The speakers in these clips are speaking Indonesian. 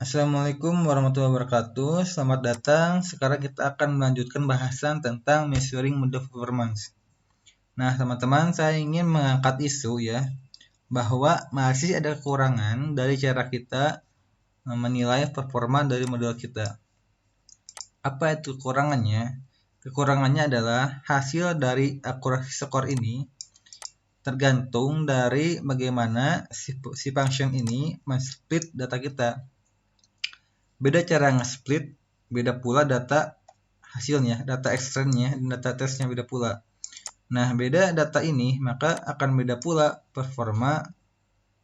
Assalamualaikum warahmatullahi wabarakatuh. Selamat datang. Sekarang kita akan melanjutkan bahasan tentang measuring model performance. Nah, teman-teman, saya ingin mengangkat isu ya, bahwa masih ada kekurangan dari cara kita menilai performa dari model kita. Apa itu kekurangannya? Kekurangannya adalah hasil dari akurasi skor ini tergantung dari bagaimana si function ini men-split data kita. Beda cara nge-split, beda pula data hasilnya, data eksternnya, dan data tesnya beda pula. Nah, beda data ini, maka akan beda pula performa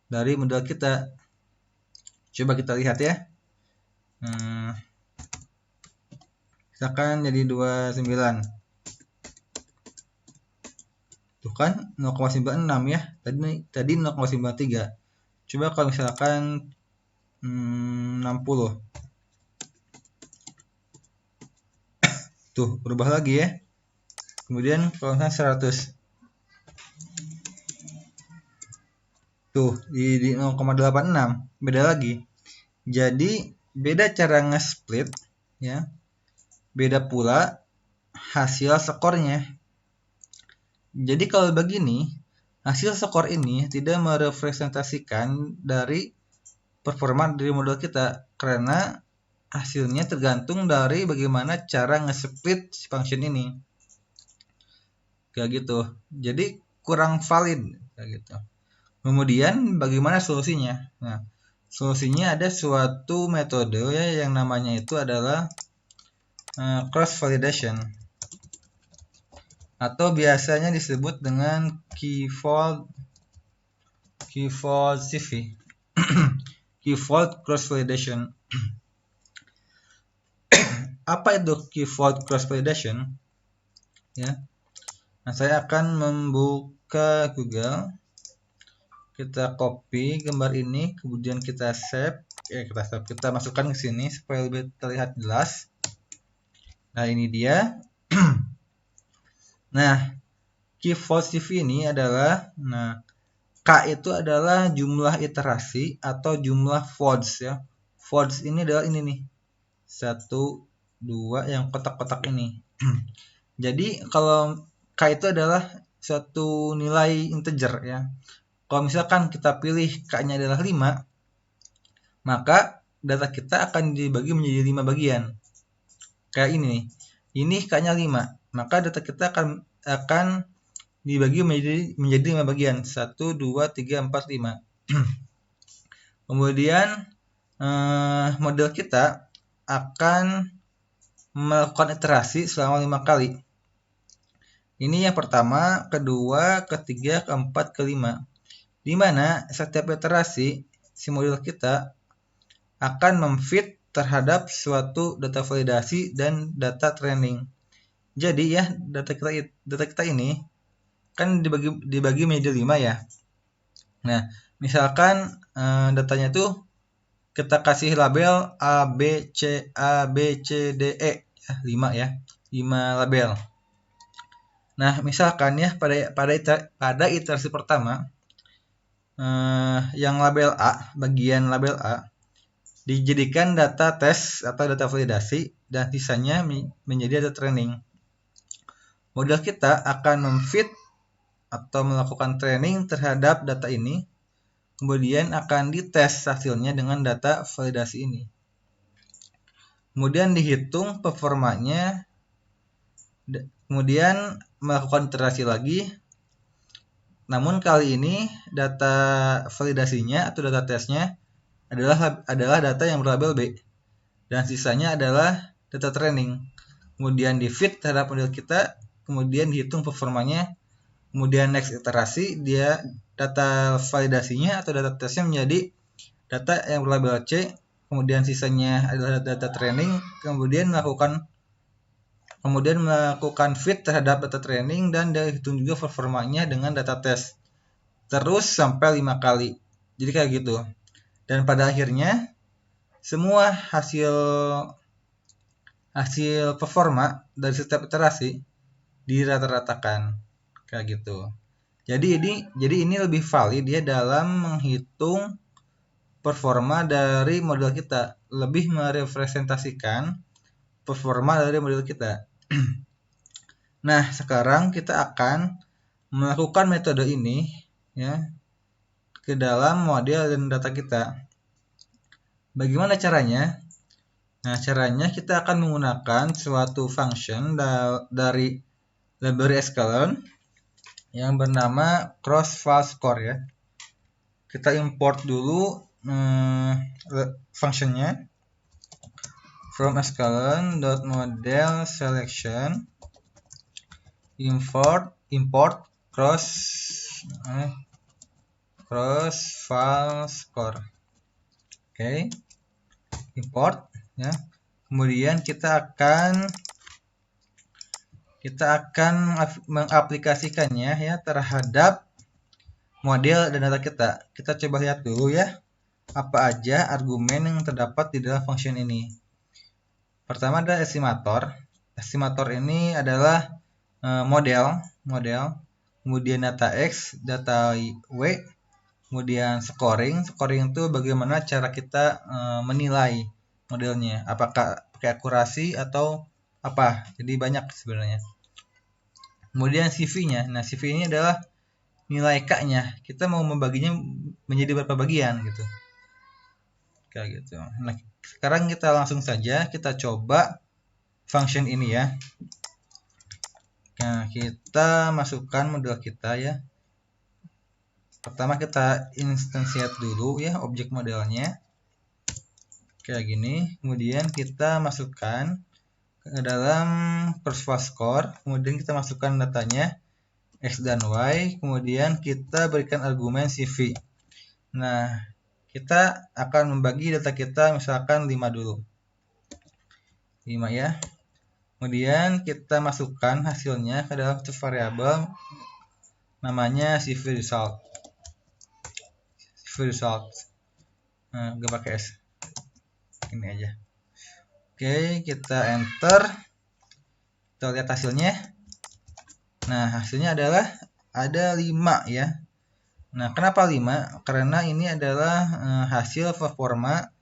dari model kita. Coba kita lihat ya. Misalkan jadi 29. Tuh kan 0,96 ya. Tadi 0,93. Coba kalau misalkan 60. Tuh, berubah lagi ya. Kemudian kalau misalkan 100. Tuh, di 0,86. Beda lagi. Jadi, beda cara nge-split ya. Beda pula hasil skornya. Jadi kalau begini, hasil skor ini tidak merepresentasikan dari performa dari model kita karena hasilnya tergantung dari bagaimana cara nge-split function ini. Kayak gitu. Jadi kurang valid kayak gitu. Kemudian bagaimana solusinya? Nah, solusinya ada suatu metode ya yang namanya itu adalah cross validation atau biasanya disebut dengan key-fold CV. Key-fold cross validation. Apa itu key-fold cross validation? Ya. Nah, saya akan membuka Google. Kita copy gambar ini, kemudian kita save. Kita masukkan ke sini supaya lebih terlihat jelas. Nah, ini dia. Nah, key-fold CV ini adalah, K itu adalah jumlah iterasi atau jumlah folds ya. Folds ini adalah ini nih. 1, 2 yang kotak-kotak ini. Jadi kalau K itu adalah suatu nilai integer ya. Kalau misalkan kita pilih K-nya adalah 5, maka data kita akan dibagi menjadi 5 bagian. Kayak ini nih. Ini K-nya 5, maka data kita akan dibagi menjadi 5 bagian. 1, 2, 3, 4, 5. Kemudian model kita akan melakukan iterasi selama 5 kali. Ini yang pertama, kedua, ketiga, keempat, kelima. Di mana setiap iterasi si model kita akan memfit terhadap suatu data validasi dan data training. Jadi ya, data kita ini kan dibagi menjadi 5 ya. Nah, misalkan datanya tuh kita kasih label A, B, C, D, E. 5 ya. 5 label. Nah, misalkan ya pada iterasi pertama, yang label A, bagian label A, dijadikan data tes atau data validasi dan sisanya menjadi data training. Model kita akan memfit atau melakukan training terhadap data ini, kemudian akan dites hasilnya dengan data validasi ini. Kemudian dihitung performanya, kemudian melakukan iterasi lagi. Namun kali ini data validasinya atau data tesnya adalah data yang berlabel B dan sisanya adalah data training. Kemudian di fit terhadap model kita, kemudian dihitung performanya, kemudian next iterasi dia data validasinya atau data tesnya menjadi data yang berlabel C, kemudian sisanya adalah data training, kemudian melakukan fit terhadap data training dan dihitung juga performanya dengan data test. Terus sampai 5 kali. Jadi kayak gitu. Dan pada akhirnya semua hasil performa dari setiap iterasi dirata-ratakan kayak gitu. Jadi ini lebih valid dia dalam menghitung performa dari model kita, lebih merepresentasikan performa dari model kita. Nah, sekarang kita akan melakukan metode ini ya ke dalam model dan data kita. Bagaimana caranya? Nah, caranya kita akan menggunakan suatu function dari library sklearn yang bernama cross-file-score ya. Kita import dulu functionnya from sklearn.model selection import cross-file-score. Oke. Import ya. Kemudian kita akan mengaplikasikannya ya terhadap model dan data kita. Kita coba lihat dulu ya, apa aja argumen yang terdapat di dalam function ini. Pertama ada estimator. Estimator ini adalah model, kemudian data X, data Y, kemudian scoring. Scoring itu bagaimana cara kita menilai modelnya, apakah pakai akurasi atau apa. Jadi banyak sebenarnya. Kemudian CV-nya. Nah, CV ini adalah nilai K-nya. Kita mau membaginya menjadi berapa bagian gitu. Kayak gitu. Nah, sekarang kita langsung saja kita coba function ini ya. Nah, kita masukkan model kita ya. Pertama kita instantiate dulu ya objek modelnya. Kayak gini. Kemudian kita masukkan ke dalam cross-file-score. Kemudian kita masukkan datanya X dan Y, kemudian kita berikan argumen CV. Nah, kita akan membagi data kita misalkan 5 dulu. 5 ya. Kemudian kita masukkan hasilnya ke dalam satu variabel namanya CV result. CV result. Nah, gak pakai S. Ini aja. Oke, kita enter. Kita lihat hasilnya. Nah, hasilnya adalah ada 5 ya. Nah, kenapa 5? Karena ini adalah hasil performa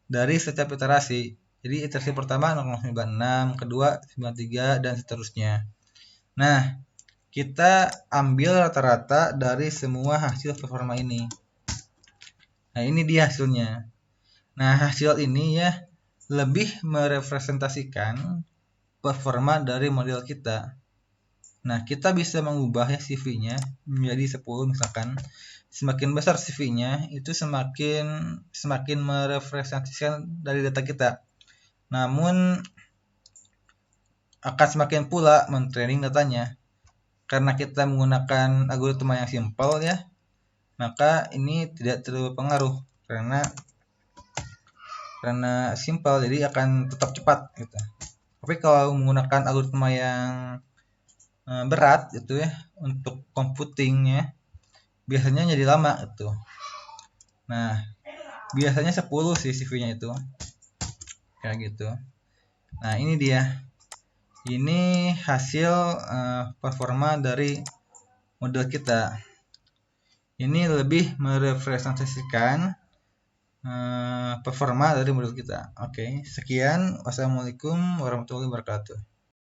dari setiap iterasi. Jadi iterasi pertama 0,96, kedua 93 dan seterusnya. Nah, kita ambil rata-rata dari semua hasil performa ini. Nah, ini dia hasilnya. Nah, hasil ini ya lebih merepresentasikan performa dari model kita. Nah, kita bisa mengubah ya CV-nya menjadi 10 misalkan. Semakin besar CV-nya, itu semakin merepresentasikan dari data kita. Namun akan semakin pula men-training datanya. Karena kita menggunakan algoritma yang simpel ya, maka ini tidak terlalu pengaruh karena simpel jadi akan tetap cepat gitu. Tapi kalau menggunakan algoritma yang berat gitu ya untuk computingnya biasanya jadi lama itu. Nah, biasanya 10 sih CV-nya itu. Kayak gitu. Nah, ini dia. Ini hasil performa dari model kita. Ini lebih merepresentasikan performa dari model kita. Oke, sekian. Wassalamualaikum warahmatullahi wabarakatuh.